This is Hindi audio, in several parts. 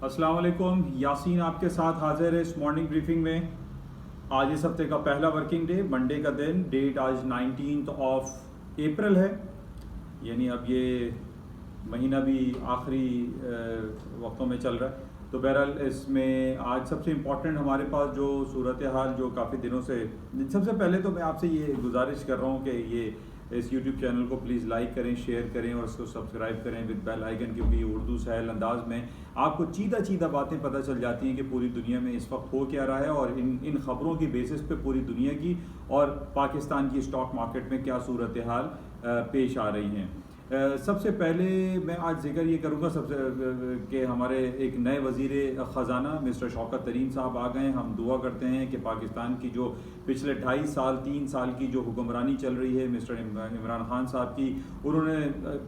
अस्सलाम वालेकुम, यासीन आपके साथ हाजिर है इस मॉर्निंग ब्रीफिंग में। आज इस हफ्ते का पहला वर्किंग डे, मंडे का दिन, डेट आज 19 अप्रैल है। यानी अब ये महीना भी आखिरी वक्तों में चल रहा है। तो बहरहाल इसमें आज सबसे इम्पॉर्टेंट हमारे पास जो सूरत हाल जो काफ़ी दिनों से, सबसे पहले तो मैं आपसे ये गुजारिश कर रहा हूँ कि ये इस यूट्यूब चैनल को प्लीज़ लाइक करें, शेयर करें और इसको सब्सक्राइब करें विद बेल आइकन, क्योंकि ये उर्दू सहल अंदाज में आपको चीदा बातें पता चल जाती हैं कि पूरी दुनिया में इस वक्त हो क्या रहा है और इन खबरों की बेसिस पे पूरी दुनिया की और पाकिस्तान की स्टॉक मार्केट में क्या सूरत हाल पेश आ रही हैं। सबसे पहले मैं आज जिक्र ये करूँगा कि हमारे एक नए वज़ीर ख़ज़ाना मिस्टर शौकत तरीन साहब आ गए। हम दुआ करते हैं कि पाकिस्तान की जो पिछले 2.5 साल 3 साल की जो हुक्मरानी चल रही है मिस्टर इमरान खान साहब की, उन्होंने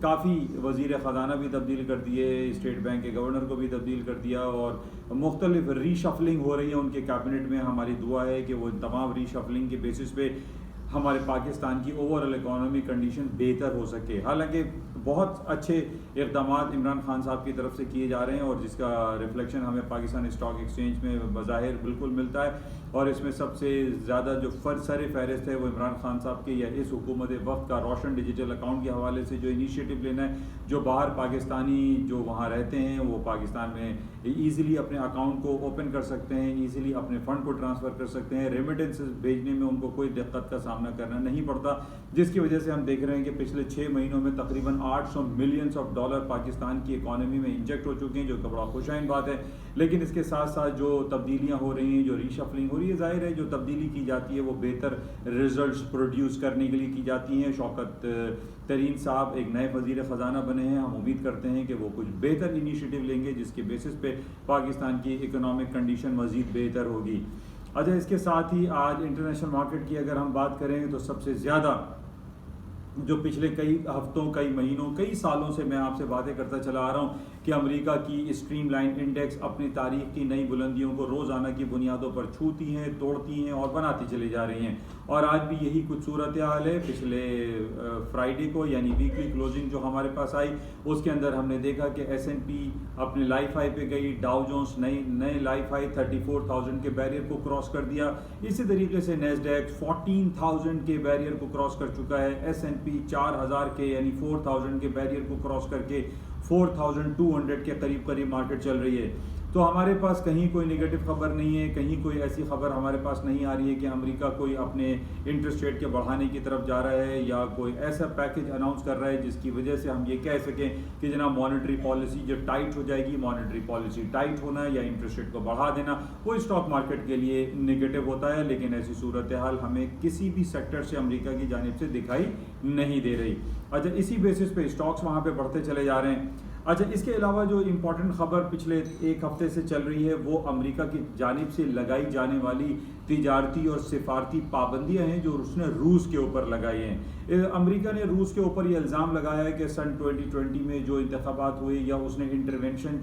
काफ़ी वज़ीर ख़ज़ाना भी तब्दील कर दिए, स्टेट बैंक के गवर्नर को भी तब्दील कर दिया और मुख्तलिफ रीशफलिंग हो रही है उनके कैबिनेट में। हमारी दुआ है कि वो तमाम रीशफलिंग के बेसिस पे हमारे पाकिस्तान की ओवरऑल इकोनॉमी कंडीशन बेहतर हो सके। हालांकि बहुत अच्छे इक़दाम इमरान खान साहब की तरफ से किए जा रहे हैं और जिसका रिफ्लेक्शन हमें पाकिस्तान स्टॉक एक्सचेंज में बज़ाहिर बिल्कुल मिलता है। और इसमें सबसे ज़्यादा जो सर फहरिस्त है वो इमरान खान साहब के या इस हुकूमत वक्त का रोशन डिजिटल अकाउंट के हवाले से जो इनिशिएटिव लेना है, जो बाहर पाकिस्तानी जो वहाँ रहते हैं वो पाकिस्तान में ईज़िली अपने अकाउंट को ओपन कर सकते हैं, ईज़िली अपने फ़ंड को ट्रांसफ़र कर सकते हैं, रेमिटेंसेस भेजने में उनको कोई दिक्कत का सामना करना नहीं पड़ता, जिसकी वजह से हम देख रहे हैं कि पिछले 6 महीनों में तकरीबन $800 मिलियन पाकिस्तान की इकॉनमी में इंजेक्ट हो चुके हैं, जो बड़ा खुशाइन बात है। लेकिन इसके साथ साथ जो तब्दीलियाँ हो रही हैं, जो रीशफलिंग हो रही है, ज़ाहिर है जो तब्दीली की जाती है वो बेहतर रिजल्ट्स प्रोड्यूस करने के लिए की जाती हैं। शौकत तरीन साहब एक नए वज़ीर ख़ज़ाना बने हैं, हम उम्मीद करते हैं कि वो कुछ बेहतर इनिशिएटिव लेंगे जिसके बेसिस पे पाकिस्तान की इकोनॉमिक कंडीशन मज़ीद बेहतर होगी। अच्छा, इसके साथ ही आज इंटरनेशनल मार्केट की अगर हम बात करें तो सबसे ज़्यादा जो पिछले कई हफ्तों, कई महीनों, कई सालों से मैं आपसे बातें करता चला आ रहा हूँ कि अमेरिका की स्ट्रीमलाइन इंडेक्स अपनी तारीख की नई बुलंदियों को रोज़ाना की बुनियादों पर छूती हैं, तोड़ती हैं और बनाती चली जा रही हैं। और आज भी यही कुछ सूरत हाल है। पिछले फ्राइडे को यानी वीकली क्लोजिंग जो हमारे पास आई, उसके अंदर हमने देखा कि S&P अपने लाइफ हाई पे गई, डाउ जोन्स नए लाइफ हाई 34,000 के बैरियर को क्रॉस कर दिया। इसी तरीके से नैस्डैक 14,000 के बैरियर को क्रॉस कर चुका है। S&P 4,000 के यानी 4,000 के बैरियर को क्रॉस करके 4,200 के करीब मार्केट चल रही है। तो हमारे पास कहीं कोई नेगेटिव खबर नहीं है, कहीं कोई ऐसी खबर हमारे पास नहीं आ रही है कि अमेरिका कोई अपने इंटरेस्ट रेट के बढ़ाने की तरफ जा रहा है या कोई ऐसा पैकेज अनाउंस कर रहा है जिसकी वजह से हम ये कह सकें कि जनाब मॉनेटरी पॉलिसी जब टाइट हो जाएगी, मॉनेटरी पॉलिसी टाइट होना या इंटरेस्ट रेट को बढ़ा देना वो स्टॉक मार्केट के लिए नेगेटिव होता है। लेकिन ऐसी सूरत हाल हमें किसी भी सेक्टर से अमेरिका की जानिब से दिखाई नहीं दे रही। अच्छा, इसी बेसिस पे स्टॉक्स वहाँ पे बढ़ते चले जा रहे हैं। अच्छा, इसके अलावा जो इम्पोर्टेंट खबर पिछले एक हफ्ते से चल रही है वो अमेरिका की जानिब से लगाई जाने वाली तिजारती और सिफारती पाबंदियां हैं जो उसने रूस के ऊपर लगाई हैं। अमेरिका ने रूस के ऊपर ये इल्ज़ाम लगाया है कि सन 2020 में जो इंतखाबात हुए या उसने इंटरवेंशन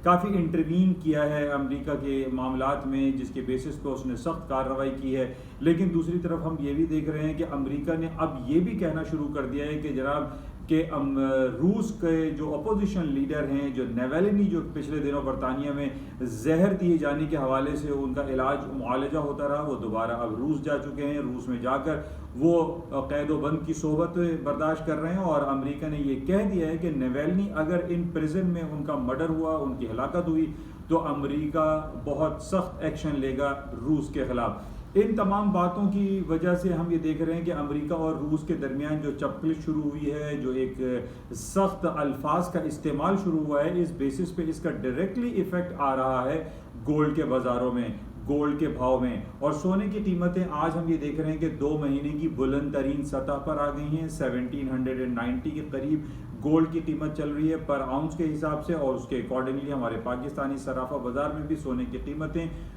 काफ़ी इंटरवीन किया है अमेरिका के मामलात में, जिसके बेसिस पर उसने सख्त कार्रवाई की है। लेकिन दूसरी तरफ हम ये भी देख रहे हैं कि अमेरिका ने अब ये भी कहना शुरू कर दिया है कि जनाब कि रूस के जो अपोजिशन लीडर हैं, जो नेवेलिनी, जो पिछले दिनों बरतानिया में जहर दिए जाने के हवाले से उनका इलाज मुआलजा होता रहा, वो दोबारा अब रूस जा चुके हैं। रूस में जाकर वो कैदोबंद की सोहबत बर्दाश्त कर रहे हैं और अमेरिका ने ये कह दिया है कि नेवेलिनी अगर इन प्रिजन में उनका मर्डर हुआ, उनकी हलाकत हुई, तो अमेरिका बहुत सख्त एक्शन लेगा रूस के खिलाफ। इन तमाम बातों की वजह से हम ये देख रहे हैं कि अमेरिका और रूस के दरमियान जो चपकलिश शुरू हुई है, जो एक सख्त अल्फाज का इस्तेमाल शुरू हुआ है, इस बेसिस पे इसका डायरेक्टली इफेक्ट आ रहा है गोल्ड के बाज़ारों में, गोल्ड के भाव में। और सोने की कीमतें आज हम ये देख रहे हैं कि 2 महीने की बुलंद तरीन सतह पर आ गई हैं। 1790 के करीब गोल्ड की कीमत चल रही है पर आउंस के हिसाब से, और उसके अकॉर्डिंगली हमारे पाकिस्तानी सराफा बाजार में भी सोने की कीमतें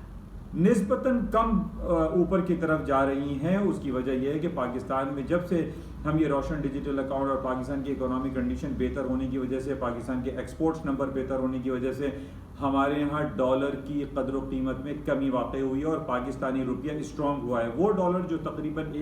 निस्बतन कम ऊपर की तरफ जा रही हैं। उसकी वजह यह है कि पाकिस्तान में जब से हम ये रोशन डिजिटल अकाउंट और पाकिस्तान की इकोनॉमिक कंडीशन बेहतर होने की वजह से, पाकिस्तान के एक्सपोर्ट्स नंबर बेहतर होने की वजह से हमारे यहाँ डॉलर की कदर कीमत में कमी वाक़ई हुई है और पाकिस्तानी रुपया स्ट्रॉन्ग हुआ है। वो डॉलर जो तकरीबन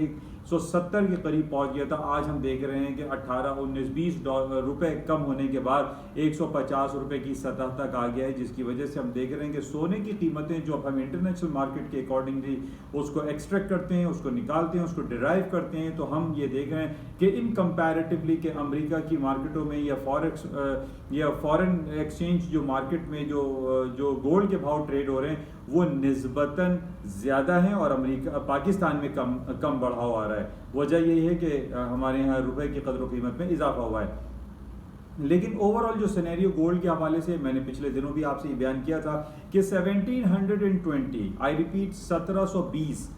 170 के करीब पहुंच गया था, आज हम देख रहे हैं कि 18, 19, 20 रुपए कम होने के बाद 150 रुपए की सतह तक आ गया है, जिसकी वजह से हम देख रहे हैं कि सोने की कीमतें जो अब हम इंटरनेशनल मार्केट के अकॉर्डिंगली उसको एक्सट्रैक्ट करते हैं, उसको निकालते हैं, उसको डिराइव करते हैं, तो हम ये देख रहे हैं कि इन कंपैरेटिवली कि अमेरिका की मार्केटों में या फॉरेन एक्सचेंज जो मार्केट में जो गोल्ड के भाव ट्रेड हो रहे हैं वो निस्बतन ज़्यादा हैं और पाकिस्तान में कम बढ़ाव आ रहा है। वजह यही है कि हमारे यहाँ रुपए की कदर कीमत में इजाफा हुआ है। लेकिन ओवरऑल जो सिनेरियो गोल्ड के हवाले से मैंने पिछले दिनों भी आपसे बयान किया था कि 1720, आई रिपीट 1720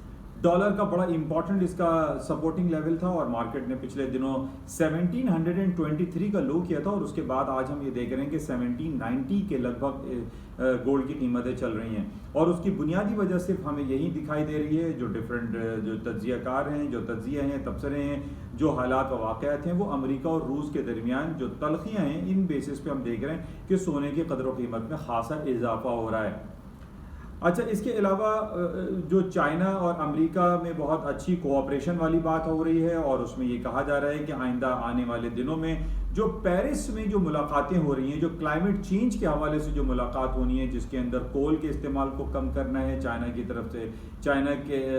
डॉलर का बड़ा इंपॉर्टेंट इसका सपोर्टिंग लेवल था और मार्केट ने पिछले दिनों 1723 का लो किया था और उसके बाद आज हम ये देख रहे हैं कि 1790 के लगभग गोल्ड की कीमतें चल रही हैं। और उसकी बुनियादी वजह सिर्फ हमें यही दिखाई दे रही है, जो डिफरेंट जो तज्जियाकार हैं, जो तज्जिया हैं, तबसरे हैं, जो हालात व वाक़यात हैं, वो अमेरिका और रूस के दरमियान जो तलखियाँ हैं, इन बेसिस पे हम देख रहे हैं कि सोने की कदर कीमत में खासा इजाफा हो रहा है। अच्छा, इसके अलावा जो चाइना और अमेरिका में बहुत अच्छी कोऑपरेशन वाली बात हो रही है और उसमें ये कहा जा रहा है कि आइंदा आने वाले दिनों में जो पेरिस में जो मुलाकातें हो रही हैं, जो क्लाइमेट चेंज के हवाले से जो मुलाकात होनी है, जिसके अंदर कोल के इस्तेमाल को कम करना है चाइना की तरफ से,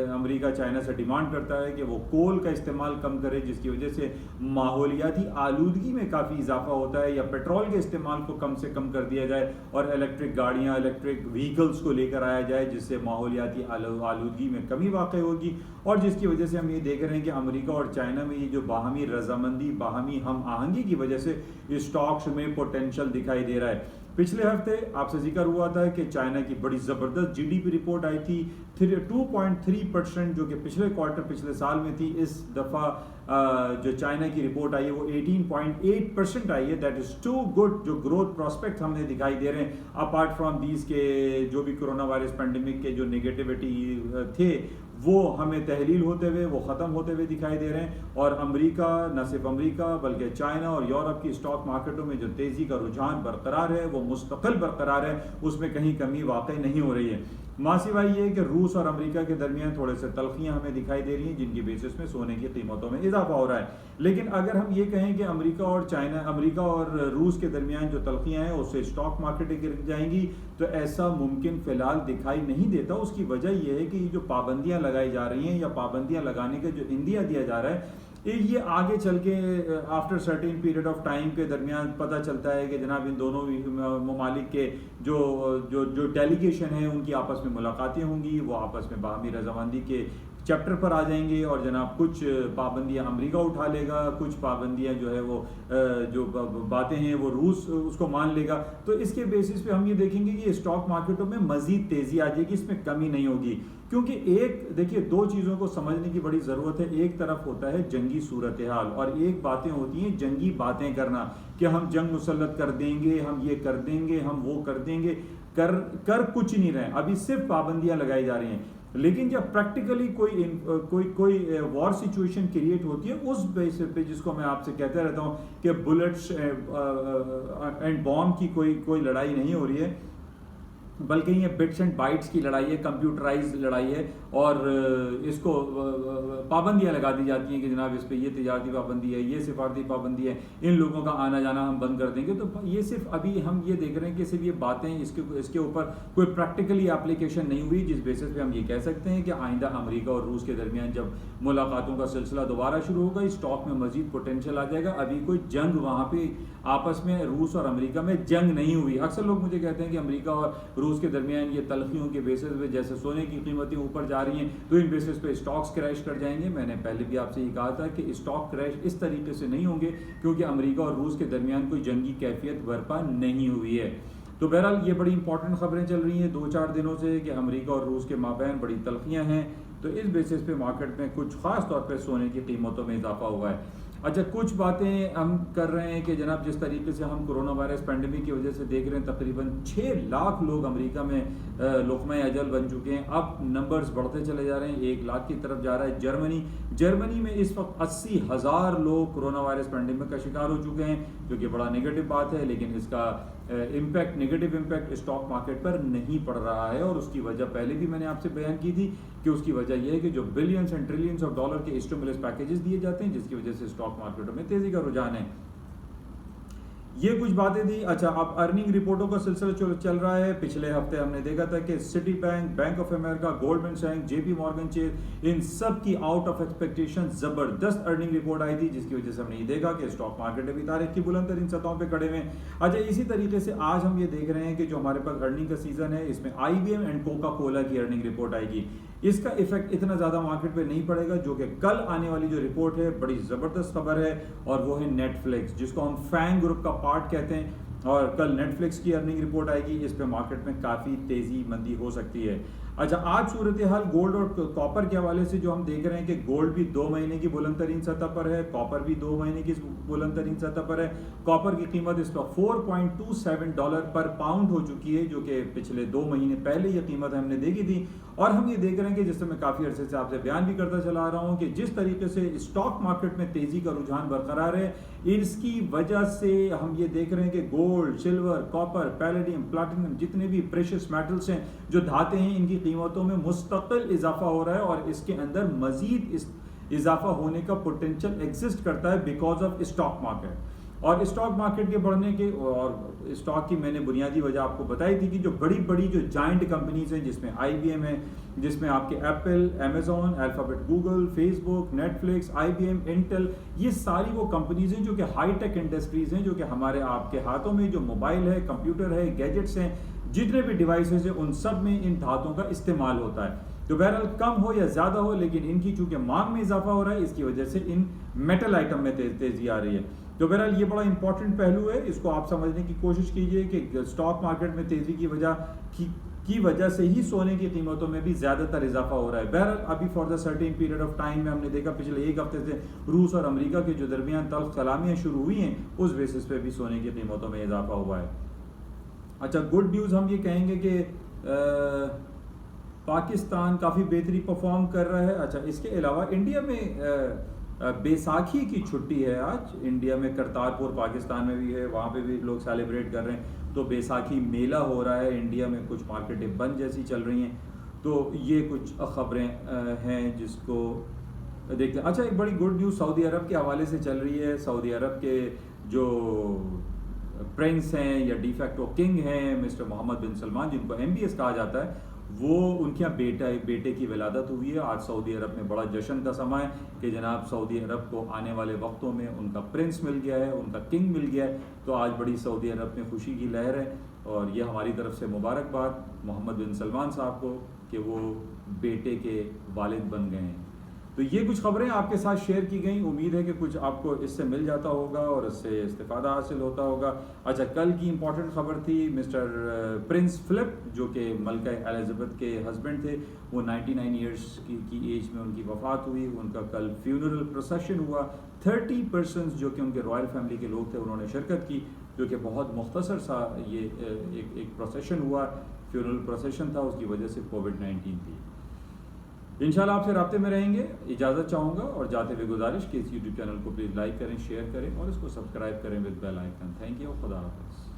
अमेरिका चाइना से डिमांड करता है कि वो कोल का इस्तेमाल कम करे, जिसकी वजह से माहौलियाती आलूदगी में काफ़ी इजाफा होता है, या पेट्रोल के इस्तेमाल को कम से कम कर दिया जाए और इलेक्ट्रिक गाड़ियाँ, इलेक्ट्रिक व्हीकल्स को लेकर आया जाए, जिससे माहौलियाती आलूदगी में कमी वाक़ई होगी। और जिसकी वजह से हम ये देख रहे हैं कि अमेरिका और चाइना में ये जो बाहमी रजामंदी, बाहमी हम आहंगी की वजह से स्टॉक्स में पोटेंशियल दिखाई दे रहा है। पिछले हफ्ते आपसे जिक्र हुआ था कि चाइना की बड़ी ज़बरदस्त जीडीपी रिपोर्ट आई थी 2.3%, जो कि पिछले क्वार्टर पिछले साल में थी। इस दफ़ा जो चाइना की रिपोर्ट आई है वो 18.8% आई है। That is too good. जो ग्रोथ प्रोस्पेक्ट हमें दिखाई दे रहे हैं अपार्ट फ्रॉम दीज के जो भी कोरोना वायरस पेंडेमिक के जो नेगेटिविटी थे वो हमें तहलील होते हुए, वो ख़त्म होते हुए दिखाई दे रहे हैं। और अमेरिका, न सिर्फ अमेरिका बल्कि चाइना और यूरोप की स्टॉक मार्केटों में जो तेज़ी का रुझान बरकरार है वो मुस्तकिल बरकरार है, उसमें कहीं कमी वाकई नहीं हो रही है। मासिवा ये है कि रूस और अमेरिका के दरमियान थोड़े से तलखियाँ हमें दिखाई दे रही हैं, जिनकी बेसिस में सोने की कीमतों में इजाफा हो रहा है। लेकिन अगर हम ये कहें कि अमेरिका और रूस के दरमियान जो तलखियाँ हैं उससे स्टॉक मार्केटें गिर जाएंगी, तो ऐसा मुमकिन फ़िलहाल दिखाई नहीं देता। उसकी वजह यह है कि जो पाबंदियाँ लगाई जा रही हैं या पाबंदियाँ लगाने का जो इंदिया दिया जा रहा है, ये आगे चल के after certain period of time के दरमियान पता चलता है कि जनाब इन दोनों ममालिक के जो डेलीगेशन है उनकी आपस में मुलाकातें होंगी, वो आपस में बाहमी रजामंदी के चैप्टर पर आ जाएंगे और जनाब कुछ पाबंदियां अमेरिका उठा लेगा, कुछ पाबंदियां जो है वो जो बातें हैं वो रूस उसको मान लेगा। तो इसके बेसिस पे हम ये देखेंगे कि स्टॉक मार्केटों में मजीद तेज़ी आ जाएगी, इसमें कमी नहीं होगी। क्योंकि देखिए दो चीज़ों को समझने की बड़ी ज़रूरत है। एक तरफ होता है जंगी सूरत हाल और एक बातें होती हैं जंगी बातें करना कि हम जंग मुसल्लत कर देंगे, हम ये कर देंगे, हम वो कर देंगे, कर कुछ नहीं रहे। अभी सिर्फ पाबंदियां लगाई जा रही हैं। लेकिन जब प्रैक्टिकली कोई वॉर सिचुएशन क्रिएट होती है उस बेसिस पे, जिसको मैं आपसे कहते रहता हूँ कि बुलेट्स एंड बॉम्ब की कोई लड़ाई नहीं हो रही है, बल्कि ये बिट्स एंड बाइट्स की लड़ाई है, कंप्यूटराइज लड़ाई है। और इसको पाबंदियां लगा दी जाती हैं कि जनाब इस पे ये तिजारती पाबंदी है, ये सिफारती पाबंदी है, इन लोगों का आना जाना हम बंद कर देंगे। तो ये सिर्फ अभी हम ये देख रहे हैं कि सिर्फ ये बातें, इसके ऊपर कोई प्रैक्टिकली एप्लीकेशन नहीं हुई, जिस बेसिस पे हम ये कह सकते हैं कि आइंदा अमेरिका और रूस के दरमियान जब मुलाकातों का सिलसिला दोबारा शुरू होगा, स्टॉक में मजीद पोटेंशियल आ जाएगा। अभी कोई जंग वहाँ पे आपस में रूस और अमेरिका में जंग नहीं हुई। अक्सर लोग मुझे कहते हैं कि अमेरिका और रूस के दरमियान ये तलखियों के बेसिस पे जैसे सोने की कीमतें ऊपर जा रही हैं तो इन बेसिस पे स्टॉक्स क्रैश कर जाएंगे। मैंने पहले भी आपसे ये कहा था कि स्टॉक क्रैश इस तरीके से नहीं होंगे क्योंकि अमेरिका और रूस के दरमियान कोई जंगी कैफियत बर्पा नहीं हुई है। तो बहरहाल ये बड़ी इंपॉर्टेंट खबरें चल रही हैं 2-4 दिनों से कि अमेरिका और रूस के माबैन बड़ी तलखियाँ हैं। तो इस बेसिस पे मार्केट में कुछ खास तौर पे सोने की कीमतों में इजाफा हुआ है। अच्छा, कुछ बातें हम कर रहे हैं कि जनाब जिस तरीके से हम कोरोना वायरस पेंडेमिक की वजह से देख रहे हैं तकरीबन 6 लाख लोग अमेरिका में लुक़्मा अजल बन चुके हैं। अब नंबर्स बढ़ते चले जा रहे हैं, 1 लाख की तरफ जा रहा है। जर्मनी में इस वक्त 80,000 लोग कोरोना वायरस पेंडेमिक का शिकार हो चुके हैं, जो कि बड़ा नेगेटिव बात है। लेकिन इसका impact, negative impact stock market पर नहीं पड़ रहा है। और उसकी वजह पहले भी मैंने आपसे बयान की थी कि उसकी वजह यह है कि जो billions and trillions of dollar के स्टिमुलस पैकेजेस दिए जाते हैं, जिसकी वजह से स्टॉक मार्केटों में तेजी का रुझान है। ये कुछ बातें थी। अच्छा, अब अर्निंग रिपोर्टों का सिलसिला चल रहा है। पिछले हफ्ते हमने देखा था कि city bank, bank of America, Goldman सैक्स, जेपी मॉर्गन चेज, इन सब की आउट ऑफ एक्सपेक्टेशन जबरदस्त अर्निंग रिपोर्ट आई थी, जिसकी वजह से हमने ये देखा कि स्टॉक मार्केट अभी तारीख की बुलंद तरीन सतहों पे खड़े हुए। अच्छा, इसी तरीके से आज हम ये देख रहे हैं कि जो हमारे पास अर्निंग का सीजन है, इसमें IBM एंड कोका कोला की अर्निंग रिपोर्ट आएगी। इसका इफेक्ट इतना ज्यादा मार्केट पे नहीं पड़ेगा, जो कि कल आने वाली जो रिपोर्ट है बड़ी जबरदस्त खबर है, और वो है नेटफ्लिक्स, जिसको हम फैंग ग्रुप का पार्ट कहते हैं। और कल नेटफ्लिक्स की अर्निंग रिपोर्ट आएगी, इस पे मार्केट में काफी तेजी मंदी हो सकती है। अच्छा, आज सूरत हाल गोल्ड और कॉपर के हवाले से जो हम देख रहे हैं कि गोल्ड भी 2 महीने की बुलंद तरीन सतह पर है, कॉपर भी 2 महीने की बुलंद तरीन सतह पर है। कॉपर की कीमत इस पर $4.27 पर पाउंड हो चुकी है, जो कि पिछले 2 महीने पहले ये कीमत हमने देखी थी। और हम ये देख रहे हैं कि जिससे मैं काफी अरसे से आपसे बयान भी करता चला आ रहा हूं कि जिस तरीके से स्टॉक मार्केट में तेजी का रुझान बरकरार है, इसकी वजह से हम ये देख रहे हैं कि gold, silver, copper, palladium, platinum, जितने भी प्रेशियस मेटल्स हैं, जो धातें हैं, इनकी कीमतों में मुस्तकिल इजाफा हो रहा है, और इसके अंदर मजीद इजाफा होने का पोटेंशियल एग्जिस्ट करता है बिकॉज ऑफ स्टॉक मार्केट। और स्टॉक मार्केट के बढ़ने के और स्टॉक की मैंने बुनियादी वजह आपको बताई थी कि जो बड़ी बड़ी जो जाइंट कंपनीज हैं, जिसमें IBM है, जिसमें आपके Apple, Amazon, alphabet, Google, Facebook, Netflix, IBM, Intel, ये सारी वो कंपनीज हैं जो कि हाईटेक इंडस्ट्रीज हैं, जो कि हमारे आपके हाथों में जो मोबाइल है, कंप्यूटर है, गैजेट्स हैं, जितने भी डिवाइसेस हैं, उन सब में इन धातुओं का इस्तेमाल होता है। तो बहरहाल कम हो या ज्यादा हो, लेकिन इनकी चूंकि मांग में इजाफा हो रहा है, इसकी वजह से इन मेटल आइटम में तेजी आ रही है। तो बहरहाल ये बड़ा इंपॉर्टेंट पहलू है, इसको आप समझने की कोशिश कीजिए कि स्टॉक मार्केट में तेजी की वजह से ही सोने की कीमतों में भी ज्यादातर इजाफा हो रहा है। बहरहाल अभी for the certain period of time में हमने देखा पिछले 1 हफ्ते से रूस और अमेरिका के जो दरमियान तल्ख सलामियां शुरू हुई हैं, उस बेसिस पे भी सोने की कीमतों में इजाफा हुआ है। अच्छा, गुड न्यूज़ हम ये कहेंगे कि पाकिस्तान काफ़ी बेहतरी परफॉर्म कर रहा है। अच्छा, इसके अलावा इंडिया में बैसाखी की छुट्टी है आज। इंडिया में करतारपुर पाकिस्तान में भी है, वहाँ पे भी लोग सेलिब्रेट कर रहे हैं। तो बैसाखी मेला हो रहा है इंडिया में, कुछ मार्केटें बंद जैसी चल रही हैं। तो ये कुछ खबरें हैं जिसको देखते हैं। अच्छा, एक बड़ी गुड न्यूज़ सऊदी अरब के हवाले से चल रही है। सऊदी अरब के जो प्रिंस हैं या डिफैक्टो किंग हैं, मिस्टर मोहम्मद बिन सलमान, जिनको MBS कहा जाता है, वो उनके यहाँ बेटे की विलादत हुई है। आज सऊदी अरब में बड़ा जश्न का समय है कि जनाब सऊदी अरब को आने वाले वक्तों में उनका प्रिंस मिल गया है, उनका किंग मिल गया है। तो आज बड़ी सऊदी अरब में खुशी की लहर है, और ये हमारी तरफ से मुबारकबाद मोहम्मद बिन सलमान साहब को कि वो बेटे के वालिद बन गए हैं। तो ये कुछ खबरें आपके साथ शेयर की गई। उम्मीद है कि कुछ आपको इससे मिल जाता होगा और इससे इस्तिफादा हासिल होता होगा। अच्छा, कल की इंपॉर्टेंट खबर थी मिस्टर प्रिंस फिलिप, जो कि मलका एलिजाबेथ के हस्बैंड थे। वो 99 ईयर्स की एज में उनकी वफात हुई। उनका कल फ्यूनरल प्रोसेशन हुआ। 30 पर्सन्स जो कि उनके रॉयल फैमिली के लोग थे, उन्होंने शिरकत की, जो कि बहुत मुख्तसर सा ये एक प्रोसेशन हुआ, फ्यूनरल प्रोसेशन था। उसकी वजह से कोविड-19 थी। इंशाल्लाह आपसे राब्ते में रहेंगे। इजाज़त चाहूँगा और जाते हुए गुजारिश कि इस YouTube चैनल को प्लीज़ लाइक करें, शेयर करें और इसको सब्सक्राइब करें with bell icon. Thank you, खुदा हाफ़िज़।